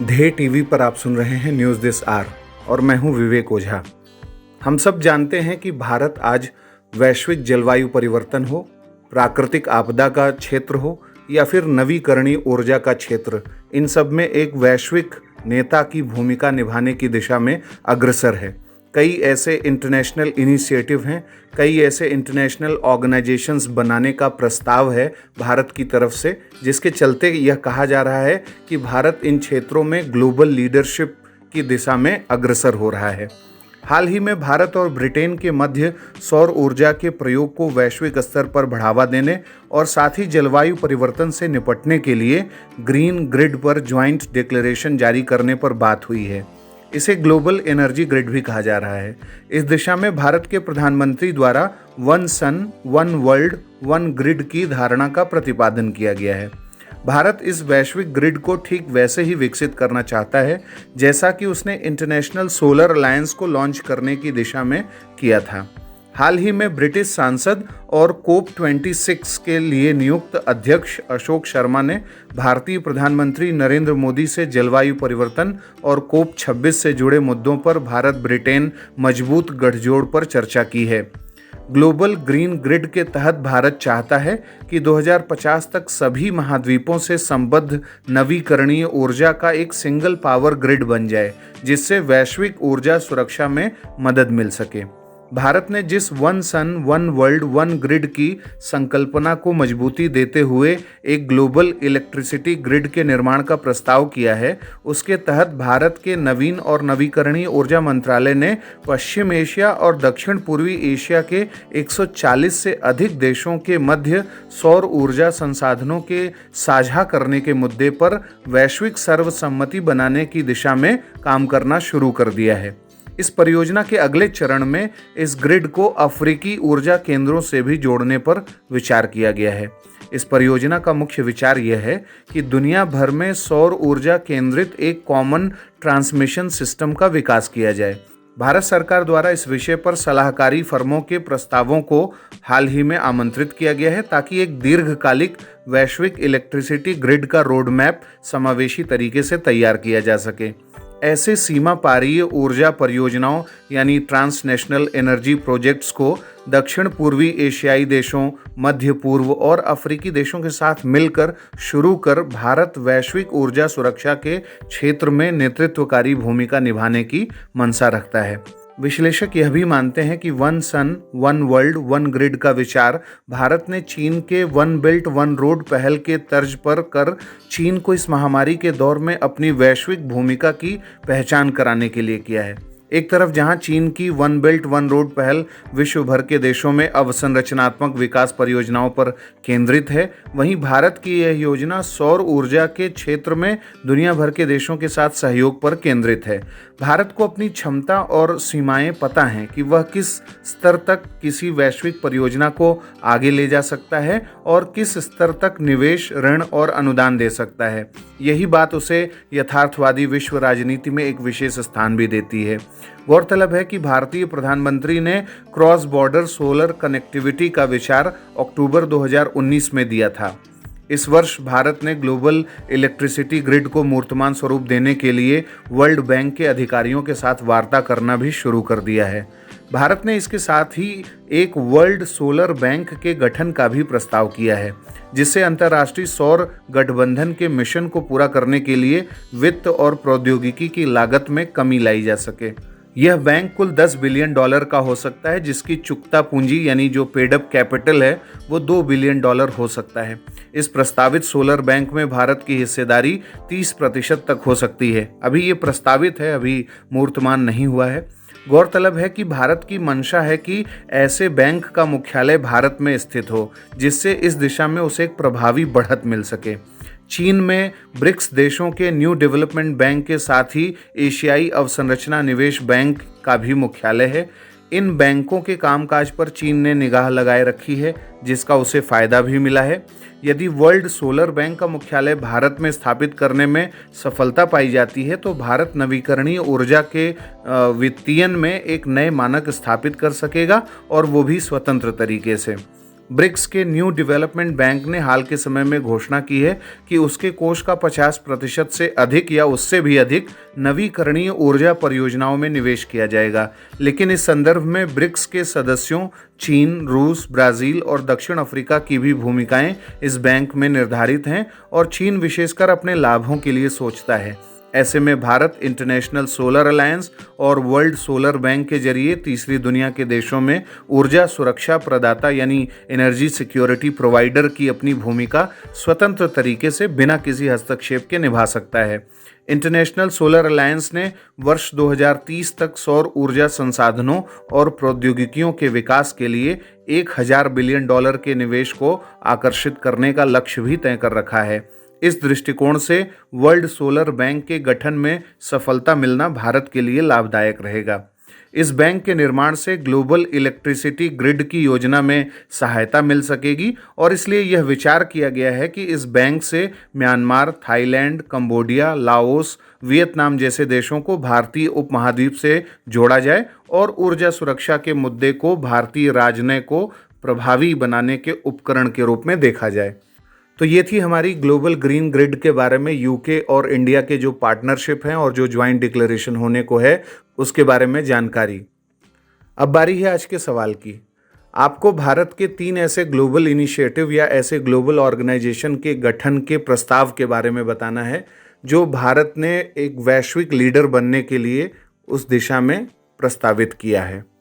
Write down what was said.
ध्येय टीवी पर आप सुन रहे हैं न्यूज़ दिस आवर और मैं हूं विवेक ओझा। हम सब जानते हैं कि भारत आज वैश्विक जलवायु परिवर्तन हो, प्राकृतिक आपदा का क्षेत्र हो या फिर नवीकरणीय ऊर्जा का क्षेत्र, इन सब में एक वैश्विक नेता की भूमिका निभाने की दिशा में अग्रसर है। कई ऐसे इंटरनेशनल इनिशिएटिव हैं, कई ऐसे इंटरनेशनल ऑर्गेनाइजेशंस बनाने का प्रस्ताव है भारत की तरफ से, जिसके चलते यह कहा जा रहा है कि भारत इन क्षेत्रों में ग्लोबल लीडरशिप की दिशा में अग्रसर हो रहा है। हाल ही में भारत और ब्रिटेन के मध्य सौर ऊर्जा के प्रयोग को वैश्विक स्तर पर बढ़ावा देने और साथ ही जलवायु परिवर्तन से निपटने के लिए ग्रीन ग्रिड पर ज्वाइंट डिक्लेरेशन जारी करने पर बात हुई है। इसे ग्लोबल एनर्जी ग्रिड भी कहा जा रहा है। इस दिशा में भारत के प्रधानमंत्री द्वारा one sun one world one grid की धारणा का प्रतिपादन किया गया है। भारत इस वैश्विक ग्रिड को ठीक वैसे ही विकसित करना चाहता है जैसा कि उसने इंटरनेशनल सोलर अलायंस को लॉन्च करने की दिशा में किया था। हाल ही में ब्रिटिश सांसद और कोप 26 के लिए नियुक्त अध्यक्ष अशोक शर्मा ने भारतीय प्रधानमंत्री नरेंद्र मोदी से जलवायु परिवर्तन और कोप 26 से जुड़े मुद्दों पर भारत ब्रिटेन मजबूत गठजोड़ पर चर्चा की है। ग्लोबल ग्रीन ग्रिड के तहत भारत चाहता है कि 2050 तक सभी महाद्वीपों से संबद्ध नवीकरणीय ऊर्जा का एक सिंगल पावर ग्रिड बन जाए, जिससे वैश्विक ऊर्जा सुरक्षा में मदद मिल सके। भारत ने जिस one sun one world one grid की संकल्पना को मजबूती देते हुए एक ग्लोबल इलेक्ट्रिसिटी ग्रिड के निर्माण का प्रस्ताव किया है, उसके तहत भारत के नवीन और नवीकरणीय ऊर्जा मंत्रालय ने पश्चिम एशिया और दक्षिण पूर्वी एशिया के 140 से अधिक देशों के मध्य सौर ऊर्जा संसाधनों के साझा करने के मुद्दे पर वैश्विक सर्वसम्मति बनाने की दिशा में काम करना शुरू कर दिया है। इस परियोजना के अगले चरण में इस ग्रिड को अफ्रीकी ऊर्जा केंद्रों से भी जोड़ने पर विचार किया गया है। इस परियोजना का मुख्य विचार यह है कि दुनिया भर में सौर ऊर्जा केंद्रित एक कॉमन ट्रांसमिशन सिस्टम का विकास किया जाए। भारत सरकार द्वारा इस विषय पर सलाहकारी फर्मों के प्रस्तावों को हाल ही में आमंत्रित किया गया है, ताकि एक दीर्घकालिक वैश्विक इलेक्ट्रिसिटी ग्रिड का रोड मैप समावेशी तरीके से तैयार किया जा सके। ऐसे सीमा पारीय ऊर्जा परियोजनाओं यानी ट्रांसनेशनल एनर्जी प्रोजेक्ट्स को दक्षिण पूर्वी एशियाई देशों, मध्य पूर्व और अफ्रीकी देशों के साथ मिलकर शुरू कर भारत वैश्विक ऊर्जा सुरक्षा के क्षेत्र में नेतृत्वकारी भूमिका निभाने की मंशा रखता है। विश्लेषक यह भी मानते हैं कि one sun one world one grid का विचार भारत ने चीन के वन बेल्ट वन रोड पहल के तर्ज पर कर चीन को इस महामारी के दौर में अपनी वैश्विक भूमिका की पहचान कराने के लिए किया है। एक तरफ जहां चीन की वन बेल्ट वन रोड पहल विश्व भर के देशों में अवसंरचनात्मक विकास परियोजनाओं पर केंद्रित है, वहीं भारत की यह योजना सौर ऊर्जा के क्षेत्र में दुनिया भर के देशों के साथ सहयोग पर केंद्रित है। भारत को अपनी क्षमता और सीमाएं पता हैं कि वह किस स्तर तक किसी वैश्विक परियोजना को आगे ले जा सकता है और किस स्तर तक निवेश, ऋण और अनुदान दे सकता है। यही बात उसे यथार्थवादी विश्व राजनीति में एक विशेष स्थान भी देती है। गौरतलब है कि भारतीय प्रधानमंत्री ने क्रॉस बॉर्डर सोलर कनेक्टिविटी का विचार अक्टूबर 2019 में दिया था। इस वर्ष भारत ने ग्लोबल इलेक्ट्रिसिटी ग्रिड को मूर्तमान स्वरूप देने के लिए वर्ल्ड बैंक के अधिकारियों के साथ वार्ता करना भी शुरू कर दिया है। भारत ने इसके साथ ही एक वर्ल्ड सोलर बैंक के गठन का भी प्रस्ताव किया है, जिससे अंतर्राष्ट्रीय सौर गठबंधन के मिशन को पूरा करने के लिए वित्त और प्रौद्योगिकी की लागत में कमी लाई जा सके। यह बैंक कुल $10 बिलियन का हो सकता है, जिसकी चुकता पूंजी यानी जो पेड अप कैपिटल है वो $2 बिलियन हो सकता है। इस प्रस्तावित सोलर बैंक में भारत की हिस्सेदारी 30% तक हो सकती है। अभी ये प्रस्तावित है, अभी मूर्तमान नहीं हुआ है। गौरतलब है कि भारत की मंशा है कि ऐसे बैंक का मुख्यालय भारत में स्थित हो, जिससे इस दिशा में उसे एक प्रभावी बढ़त मिल सके। चीन में ब्रिक्स देशों के न्यू डेवलपमेंट बैंक के साथ ही एशियाई अवसंरचना निवेश बैंक का भी मुख्यालय है। इन बैंकों के कामकाज पर चीन ने निगाह लगाए रखी है, जिसका उसे फायदा भी मिला है। यदि वर्ल्ड सोलर बैंक का मुख्यालय भारत में स्थापित करने में सफलता पाई जाती है, तो भारत नवीकरणीय ऊर्जा के वित्तीयन में एक नए मानक स्थापित कर सकेगा, और वो भी स्वतंत्र तरीके से। ब्रिक्स के न्यू डेवलपमेंट बैंक ने हाल के समय में घोषणा की है कि उसके कोष का 50% से अधिक या उससे भी अधिक नवीकरणीय ऊर्जा परियोजनाओं में निवेश किया जाएगा। लेकिन इस संदर्भ में ब्रिक्स के सदस्यों चीन, रूस, ब्राज़ील और दक्षिण अफ्रीका की भी भूमिकाएं इस बैंक में निर्धारित हैं और चीन विशेषकर अपने लाभों के लिए सोचता है। ऐसे में भारत इंटरनेशनल सोलर अलायंस और वर्ल्ड सोलर बैंक के जरिए तीसरी दुनिया के देशों में ऊर्जा सुरक्षा प्रदाता यानी एनर्जी सिक्योरिटी प्रोवाइडर की अपनी भूमिका स्वतंत्र तरीके से बिना किसी हस्तक्षेप के निभा सकता है। इंटरनेशनल सोलर अलायंस ने वर्ष 2030 तक सौर ऊर्जा संसाधनों और प्रौद्योगिकियों के विकास के लिए $1000 बिलियन के निवेश को आकर्षित करने का लक्ष्य भी तय कर रखा है। इस दृष्टिकोण से वर्ल्ड सोलर बैंक के गठन में सफलता मिलना भारत के लिए लाभदायक रहेगा। इस बैंक के निर्माण से ग्लोबल इलेक्ट्रिसिटी ग्रिड की योजना में सहायता मिल सकेगी और इसलिए यह विचार किया गया है कि इस बैंक से Myanmar, Thailand, Cambodia, Laos, Vietnam जैसे देशों को भारतीय उपमहाद्वीप से जोड़ा जाए और ऊर्जा सुरक्षा के मुद्दे को भारतीय राजनय को प्रभावी बनाने के उपकरण के रूप में देखा जाए। तो ये थी हमारी ग्लोबल ग्रीन ग्रिड के बारे में यूके और इंडिया के जो पार्टनरशिप हैं और जो ज्वाइंट डिक्लेरेशन होने को है उसके बारे में जानकारी। अब बारी है आज के सवाल की। आपको भारत के 3 ऐसे ग्लोबल इनिशिएटिव या ऐसे ग्लोबल ऑर्गेनाइजेशन के गठन के प्रस्ताव के बारे में बताना है जो भारत ने एक वैश्विक लीडर बनने के लिए उस दिशा में प्रस्तावित किया है।